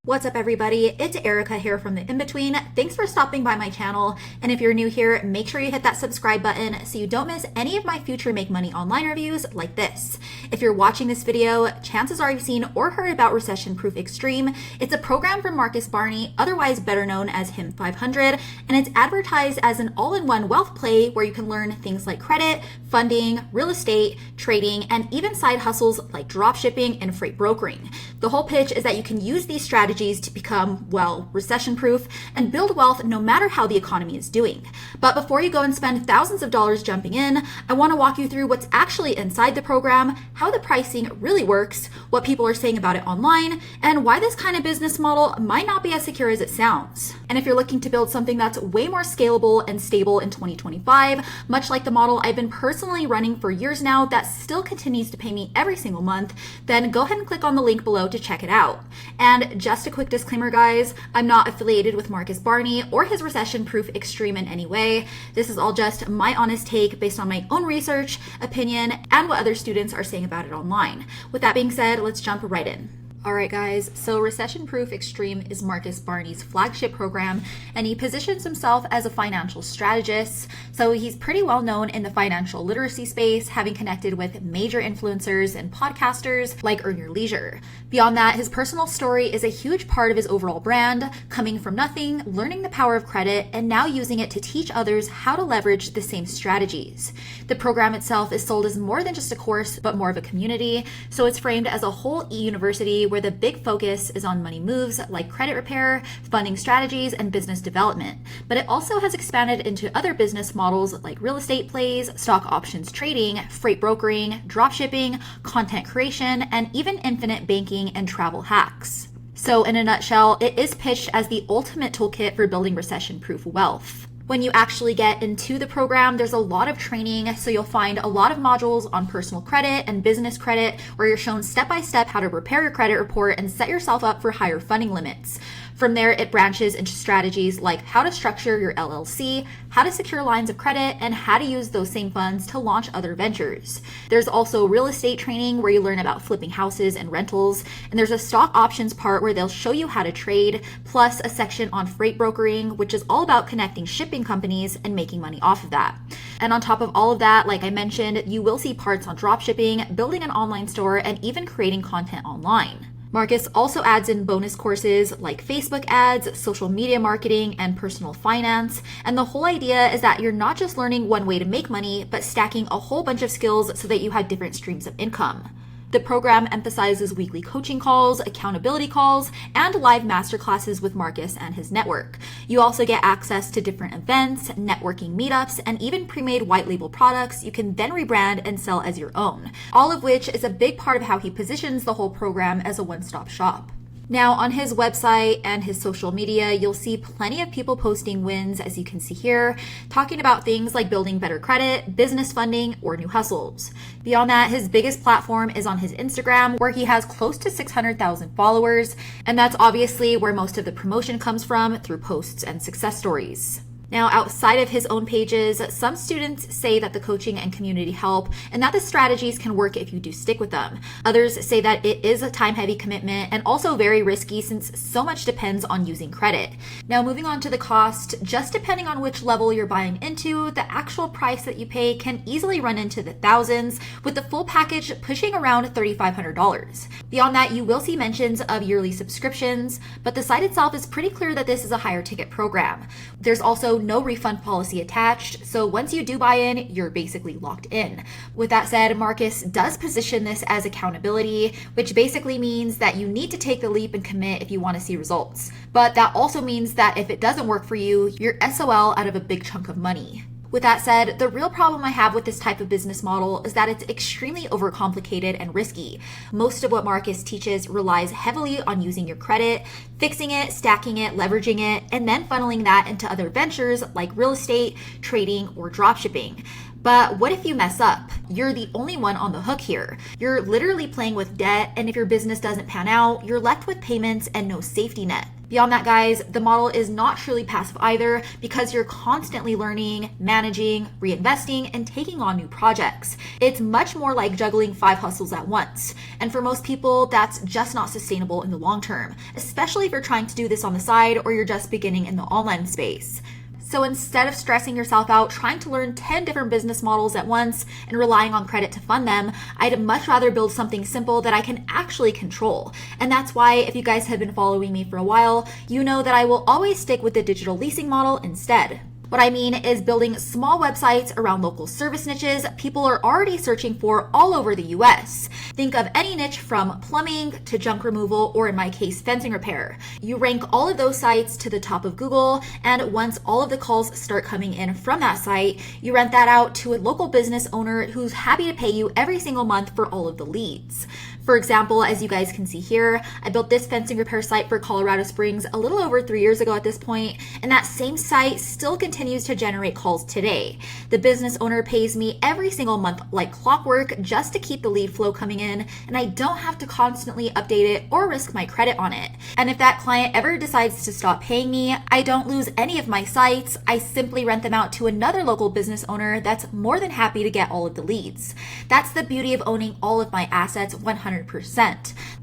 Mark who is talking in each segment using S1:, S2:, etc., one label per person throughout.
S1: What's up, everybody? It's Erica here from The In-Between. Thanks for stopping by my channel. And if you're new here, make sure you hit that subscribe button so you don't miss any of my future Make Money Online reviews like this. If you're watching this video, chances are you've seen or heard about Recession Proof Xtreme. It's a program from Marcus Barney, otherwise better known as Him 500, and it's advertised as an all-in-one wealth play where you can learn things like credit, funding, real estate, trading, and even side hustles like dropshipping and freight brokering. The whole pitch is that you can use these strategies to become, well, recession proof and build wealth no matter how the economy is doing. But before you go and spend thousands of dollars jumping in, I want to walk you through what's actually inside the program, how the pricing really works, what people are saying about it online, and why this kind of business model might not be as secure as it sounds. And if you're looking to build something that's way more scalable and stable in 2025, much like the model I've been personally running for years now that still continues to pay me every single month, then go ahead and click on the link below to check it out. And just a quick disclaimer, guys, I'm not affiliated with Marcus Barney or his Recession Proof Xtreme in any way. This is all just my honest take based on my own research, opinion, and what other students are saying about it online. With that being said, let's jump right in. Alright guys, so Recession Proof Xtreme is Marcus Barney's flagship program, and he positions himself as a financial strategist. So he's pretty well known in the financial literacy space, having connected with major influencers and podcasters like Earn Your Leisure. Beyond that, his personal story is a huge part of his overall brand, coming from nothing, learning the power of credit, and now using it to teach others how to leverage the same strategies. The program itself is sold as more than just a course, but more of a community, so it's framed as a whole e-university where the big focus is on money moves like credit repair, funding strategies, and business development. But it also has expanded into other business models like real estate plays, stock options trading, freight brokering, dropshipping, content creation, and even infinite banking and travel hacks. So in a nutshell, it is pitched as the ultimate toolkit for building recession-proof wealth. When you actually get into the program, there's a lot of training, so you'll find a lot of modules on personal credit and business credit where you're shown step-by-step how to prepare your credit report and set yourself up for higher funding limits. From there, it branches into strategies like how to structure your LLC, how to secure lines of credit, and how to use those same funds to launch other ventures. There's also real estate training where you learn about flipping houses and rentals, and there's a stock options part where they'll show you how to trade, plus a section on freight brokering, which is all about connecting shipping companies and making money off of that. And on top of all of that, like I mentioned, you will see parts on dropshipping, building an online store, and even creating content online. Marcus also adds in bonus courses like Facebook ads, social media marketing, and personal finance. And the whole idea is that you're not just learning one way to make money, but stacking a whole bunch of skills so that you have different streams of income. The program emphasizes weekly coaching calls, accountability calls, and live masterclasses with Marcus and his network. You also get access to different events, networking meetups, and even pre-made white label products you can then rebrand and sell as your own, all of which is a big part of how he positions the whole program as a one-stop shop. Now, on his website and his social media, you'll see plenty of people posting wins, as you can see here, talking about things like building better credit, business funding, or new hustles. Beyond that, his biggest platform is on his Instagram, where he has close to 600,000 followers, and that's obviously where most of the promotion comes from, through posts and success stories. Now, outside of his own pages, some students say that the coaching and community help and that the strategies can work if you do stick with them. Others say that it is a time-heavy commitment and also very risky since so much depends on using credit. Now, moving on to the cost, just depending on which level you're buying into, the actual price that you pay can easily run into the thousands, with the full package pushing around $3,500. Beyond that, you will see mentions of yearly subscriptions, but the site itself is pretty clear that this is a higher ticket program. There's also no refund policy attached, so once you do buy in, you're basically locked in. With that said, Marcus does position this as accountability, which basically means that you need to take the leap and commit if you want to see results. But that also means that if it doesn't work for you, you're SOL out of a big chunk of money. With that said, the real problem I have with this type of business model is that it's extremely overcomplicated and risky. Most of what Marcus teaches relies heavily on using your credit, fixing it, stacking it, leveraging it, and then funneling that into other ventures like real estate, trading, or dropshipping. But what if you mess up? You're the only one on the hook here. You're literally playing with debt, and if your business doesn't pan out, you're left with payments and no safety net. Beyond that, guys, the model is not truly passive either because you're constantly learning, managing, reinvesting, and taking on new projects. It's much more like juggling 5 hustles at once. And for most people, that's just not sustainable in the long term, especially if you're trying to do this on the side or you're just beginning in the online space. So instead of stressing yourself out trying to learn 10 different business models at once and relying on credit to fund them, I'd much rather build something simple that I can actually control. And that's why, if you guys have been following me for a while, you know that I will always stick with the digital leasing model instead. What I mean is building small websites around local service niches people are already searching for all over the US. Think of any niche from plumbing to junk removal, or in my case, fencing repair. You rank all of those sites to the top of Google, and once all of the calls start coming in from that site, you rent that out to a local business owner who's happy to pay you every single month for all of the leads. For example, as you guys can see here, I built this fencing repair site for Colorado Springs a little over 3 years ago at this point, and that same site still continues to generate calls today. The business owner pays me every single month like clockwork just to keep the lead flow coming in, and I don't have to constantly update it or risk my credit on it. And if that client ever decides to stop paying me, I don't lose any of my sites. I simply rent them out to another local business owner that's more than happy to get all of the leads. That's the beauty of owning all of my assets 100%.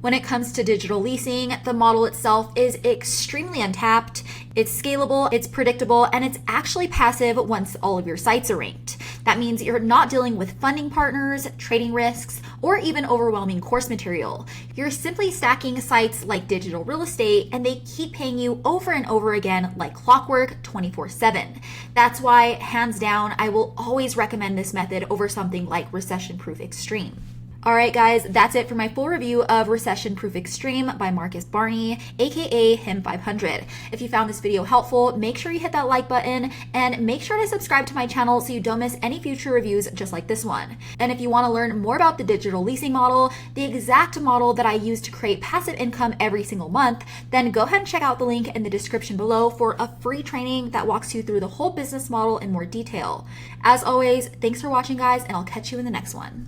S1: When it comes to digital leasing, the model itself is extremely untapped. It's scalable, it's predictable, and it's actually passive once all of your sites are ranked. That means you're not dealing with funding partners, trading risks, or even overwhelming course material. You're simply stacking sites like digital real estate, and they keep paying you over and over again like clockwork 24/7. That's why, hands down, I will always recommend this method over something like Recession Proof Xtreme. Alright guys, that's it for my full review of Recession Proof Xtreme by Marcus Barney, aka Him 500. If you found this video helpful, make sure you hit that like button and make sure to subscribe to my channel so you don't miss any future reviews just like this one. And if you want to learn more about the digital leasing model, the exact model that I use to create passive income every single month, then go ahead and check out the link in the description below for a free training that walks you through the whole business model in more detail. As always, thanks for watching guys, and I'll catch you in the next one.